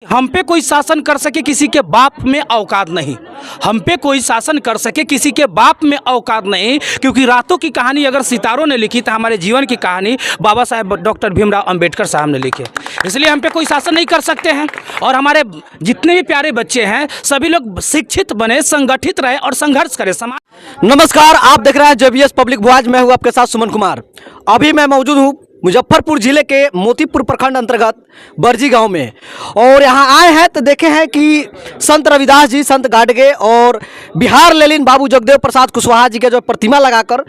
हम पे कोई शासन कर सके किसी के बाप में औकात नहीं। हम पे कोई शासन कर सके किसी के बाप में औकात नहीं, क्योंकि रातों की कहानी अगर सितारों ने लिखी तो हमारे जीवन की कहानी बाबा साहेब डॉक्टर भीमराव अंबेडकर साहब ने लिखी। इसलिए हम पे कोई शासन नहीं कर सकते हैं। और हमारे जितने भी प्यारे बच्चे हैं सभी लोग शिक्षित बने, संगठित रहे और संघर्ष करें समाज। नमस्कार, आप देख रहे हैं जेबीएस पब्लिक वॉइस। मैं हूं आपके साथ सुमन कुमार। अभी मैं मौजूद हूं मुजफ्फरपुर जिले के मोतीपुर प्रखंड अंतर्गत बरजी गांव में, और यहां आए हैं तो देखे हैं कि संत रविदास जी, संत गाडगे और बिहार लेलिन बाबू जगदेव प्रसाद कुशवाहा जी के जो प्रतिमा लगाकर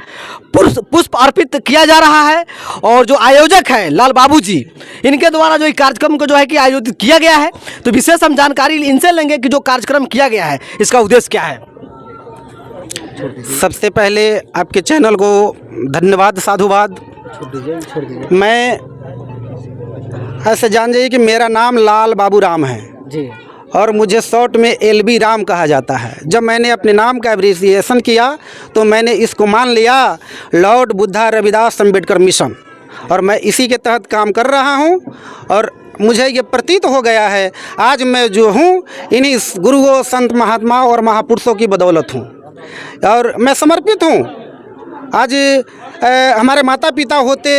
पुष्प अर्पित किया जा रहा है। और जो आयोजक है लाल बाबू जी, इनके द्वारा जो कार्यक्रम को जो है कि आयोजित किया गया है, तो विशेष हम जानकारी इनसे लेंगे कि जो कार्यक्रम किया गया है इसका उद्देश्य क्या है। सबसे पहले आपके चैनल को धन्यवाद, साधुवाद। मैं ऐसे जान जाइए कि मेरा नाम लाल बाबू राम है जी, और मुझे शॉर्ट में LB राम कहा जाता है। जब मैंने अपने नाम का एब्रिसिएशन किया तो मैंने इसको मान लिया लॉर्ड बुद्धा रविदास अंबेडकर मिशन, और मैं इसी के तहत काम कर रहा हूं। और मुझे ये प्रतीत हो गया है आज मैं जो हूं इन्हीं गुरुओं, संत, महात्मा और महापुरुषों की बदौलत हूं, और मैं समर्पित हूं। आज हमारे माता पिता होते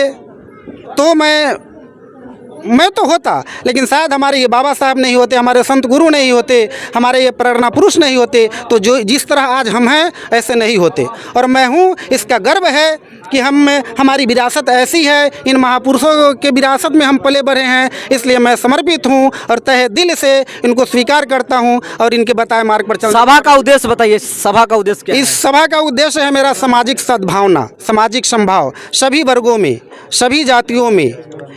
तो मैं तो होता, लेकिन शायद हमारे ये बाबा साहब नहीं होते, हमारे संत गुरु नहीं होते, हमारे ये प्रेरणा पुरुष नहीं होते, तो जो जिस तरह आज हम हैं ऐसे नहीं होते। और मैं हूँ, इसका गर्व है कि हमारी विरासत ऐसी है, इन महापुरुषों के विरासत में हम पले बढ़े हैं। इसलिए मैं समर्पित हूँ और तहे दिल से इनको स्वीकार करता हूँ और इनके बताए मार्ग पर चल। सभा का उद्देश्य बताइए, सभा का उद्देश्य क्या है? इस सभा का उद्देश्य है मेरा सामाजिक सद्भावना, सामाजिक समभाव, सभी वर्गों में, सभी जातियों में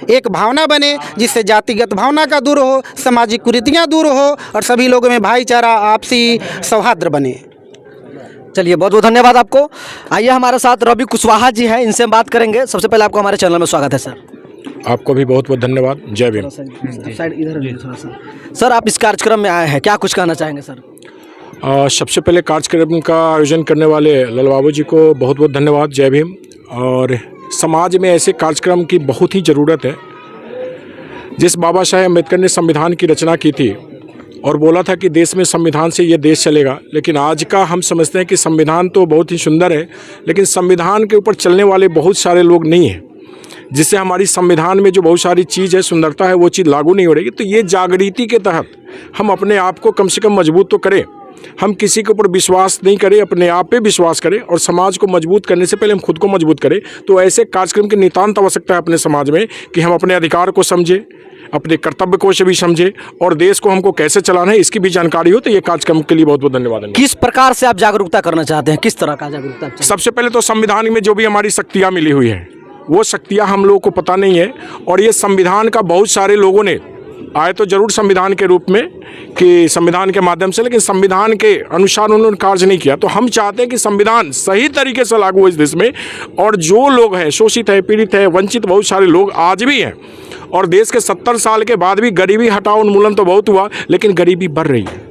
एक भावना बने, जिससे जातिगत भावना का दूर हो, सामाजिक कुरीतियाँ दूर हो और सभी लोगों में भाईचारा, आपसी सौहार्द बने। चलिए, बहुत बहुत धन्यवाद आपको। आइए, हमारे साथ रवि कुशवाहा जी हैं, इनसे हम बात करेंगे। सबसे पहले आपको हमारे चैनल में स्वागत है सर। आपको भी बहुत बहुत धन्यवाद। जय भीम। सर, आप इस कार्यक्रम में आए हैं, क्या कुछ कहना चाहेंगे सर? सबसे पहले कार्यक्रम का आयोजन करने वाले लाल बाबू जी को बहुत बहुत धन्यवाद। जय भीम। और समाज में ऐसे कार्यक्रम की बहुत ही ज़रूरत है। जिस बाबा साहेब अम्बेडकर ने संविधान की रचना की थी और बोला था कि देश में संविधान से ये देश चलेगा, लेकिन आज का हम समझते हैं कि संविधान तो बहुत ही सुंदर है, लेकिन संविधान के ऊपर चलने वाले बहुत सारे लोग नहीं हैं, जिससे हमारी संविधान में जो बहुत सारी चीज़ है, सुंदरता है, वो चीज़ लागू नहीं हो रही। तो ये जागृति के तहत हम अपने आप को कम से कम मजबूत तो करें। हम किसी के ऊपर विश्वास नहीं करें, अपने आप पे विश्वास करें, और समाज को मजबूत करने से पहले हम खुद को मजबूत करें। तो ऐसे कार्यक्रम की नितांत आवश्यकता है अपने समाज में कि हम अपने अधिकार को समझें, अपने कर्तव्य को से भी समझें, और देश को हमको कैसे चलाना है इसकी भी जानकारी हो। तो ये कार्यक्रम के लिए बहुत बहुत धन्यवाद। किस प्रकार से आप जागरूकता करना चाहते हैं, किस तरह का जागरूकता? सबसे पहले तो संविधान में जो भी हमारी शक्तियाँ मिली हुई है वो शक्तियाँ हम लोगों को पता नहीं है, और ये संविधान का बहुत सारे लोगों ने आए तो जरूर संविधान के रूप में कि संविधान के माध्यम से, लेकिन संविधान के अनुसार उन्होंने कार्य नहीं किया। तो हम चाहते हैं कि संविधान सही तरीके से लागू हो इस देश में, और जो लोग हैं शोषित है, पीड़ित है, वंचित बहुत सारे लोग आज भी हैं, और देश के 70 साल के बाद भी गरीबी हटाओ उन्मूलन तो बहुत हुआ, लेकिन गरीबी बढ़ रही है,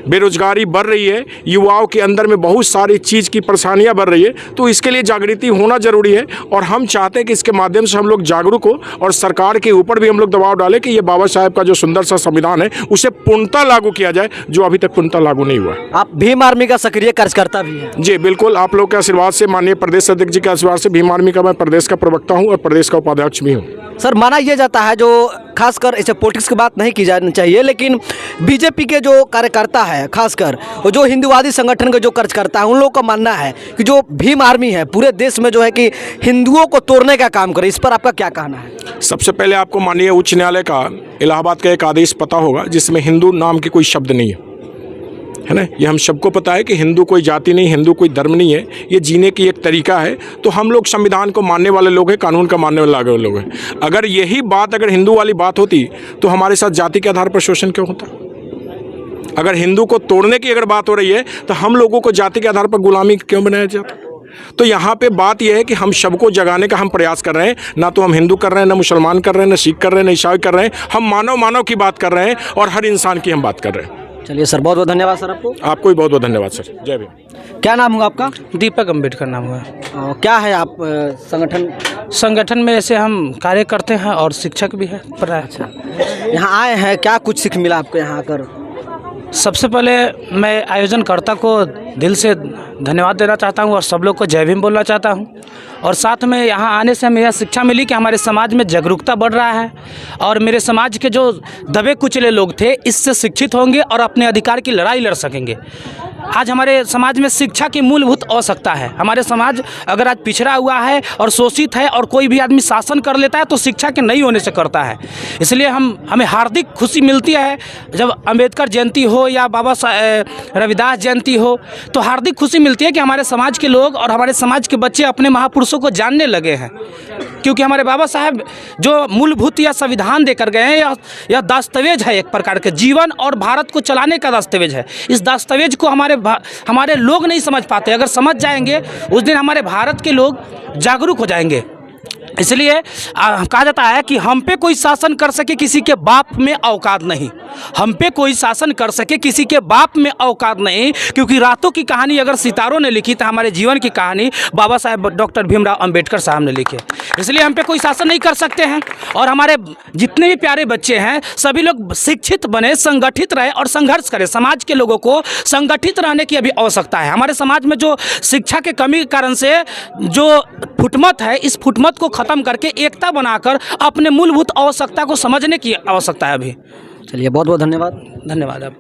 बेरोजगारी बढ़ रही है, युवाओं के अंदर में बहुत सारी चीज़ की परेशानियां बढ़ रही है। तो इसके लिए जागृति होना जरूरी है, और हम चाहते हैं कि इसके माध्यम से हम लोग जागरूक हो और सरकार के ऊपर भी हम लोग दबाव डालें कि ये बाबा साहेब का जो सुंदर सा संविधान है उसे पूर्णतः लागू किया जाए, जो अभी तक पूर्णतः लागू नहीं हुआ है। आप भीम आर्मी का सक्रिय कार्यकर्ता भी हैं? जी बिल्कुल, आप लोग के आशीर्वाद से, माननीय प्रदेश अध्यक्ष जी के आशीर्वाद से भीम आर्मी का मैं प्रदेश का प्रवक्ता हूँ और प्रदेश का उपाध्यक्ष भी हूँ। सर, माना यह जाता है, जो खासकर ऐसे पॉलिटिक्स की बात नहीं की जानी चाहिए, लेकिन बीजेपी के जो कार्यकर्ता है, खासकर वो जो हिंदुवादी संगठन के जो कार्यकर्ता है, उन लोगों का मानना है कि जो भीम आर्मी है पूरे देश में जो है कि हिंदुओं को तोड़ने का काम करे। इस पर आपका क्या कहना है? सबसे पहले आपको माननीय उच्च न्यायालय का इलाहाबाद का एक आदेश पता होगा जिसमें हिंदू नाम की कोई शब्द नहीं है ना। ये हम सबको पता है कि हिंदू कोई जाति नहीं, हिंदू कोई धर्म नहीं है, ये जीने की एक तरीका है। तो हम लोग संविधान को मानने वाले लोग हैं, कानून का मानने वाले लोग हैं। अगर यही बात, अगर हिंदू वाली बात होती तो हमारे साथ जाति के आधार पर शोषण क्यों होता? अगर हिंदू को तोड़ने की अगर बात हो रही है तो हम लोगों को जाति के आधार पर गुलामी क्यों बनाया जाता? तो यहाँ पे बात यह है कि हम सबको जगाने का हम प्रयास कर रहे हैं। ना तो हम हिंदू कर रहे हैं, ना मुसलमान कर रहे हैं, ना सिख कर रहे हैं, ना ईसाई कर रहे हैं। हम मानव की बात कर रहे हैं और हर इंसान की हम बात कर रहे हैं। चलिए सर, बहुत बहुत धन्यवाद सर आपको। आपको भी बहुत बहुत धन्यवाद सर। जय भीम। क्या नाम हुआ आपका? दीपक अम्बेडकर नाम हुआ। क्या है आप संगठन? संगठन में ऐसे हम कार्य करते हैं और शिक्षक भी है पढ़ाए। यहाँ आए हैं, क्या कुछ सीख मिला आपको यहाँ आकर? सबसे पहले मैं आयोजनकर्ता को दिल से धन्यवाद देना चाहता हूं और सब लोग को जय भीम बोलना चाहता हूं। और साथ में यहाँ आने से हमें यह शिक्षा मिली कि हमारे समाज में जागरूकता बढ़ रहा है और मेरे समाज के जो दबे कुचले लोग थे इससे शिक्षित होंगे और अपने अधिकार की लड़ाई लड़ सकेंगे। आज हमारे समाज में शिक्षा की मूलभूत आवश्यकता है। हमारे समाज अगर आज पिछड़ा हुआ है और शोषित है और कोई भी आदमी शासन कर लेता है तो शिक्षा के नहीं होने से करता है। इसलिए हमें हार्दिक खुशी मिलती है जब अंबेडकर जयंती हो या बाबा साहेब रविदास जयंती हो, तो हार्दिक खुशी मिलती है कि हमारे समाज के लोग और हमारे समाज के बच्चे अपने महापुरुषों को जानने लगे हैं। क्योंकि हमारे बाबा साहब जो मूलभूत या संविधान देकर गए हैं यह दस्तावेज है, एक प्रकार के जीवन और भारत को चलाने का दस्तावेज है। इस दस्तावेज को हमारे लोग नहीं समझ पाते। अगर समझ जाएंगे उस दिन हमारे भारत के लोग जागरूक हो जाएंगे। इसलिए कहा जाता है कि हम पे कोई शासन कर सके किसी के बाप में औकात नहीं। हम पे कोई शासन कर सके किसी के बाप में औकात नहीं, क्योंकि रातों की कहानी अगर सितारों ने लिखी तो हमारे जीवन की कहानी बाबा साहेब डॉक्टर भीमराव अंबेडकर साहब ने लिखी। इसलिए हम पे कोई शासन नहीं कर सकते हैं। और हमारे जितने भी प्यारे बच्चे हैं सभी लोग शिक्षित बने, संगठित रहे और संघर्ष करें। समाज के लोगों को संगठित रहने की अभी आवश्यकता है। हमारे समाज में जो शिक्षा के कमी के कारण से जो फुटमत है, इस फुटमत को ख़त्म करके एकता बनाकर अपने मूलभूत आवश्यकता को समझने की आवश्यकता है अभी। चलिए, बहुत बहुत धन्यवाद। धन्यवाद आप।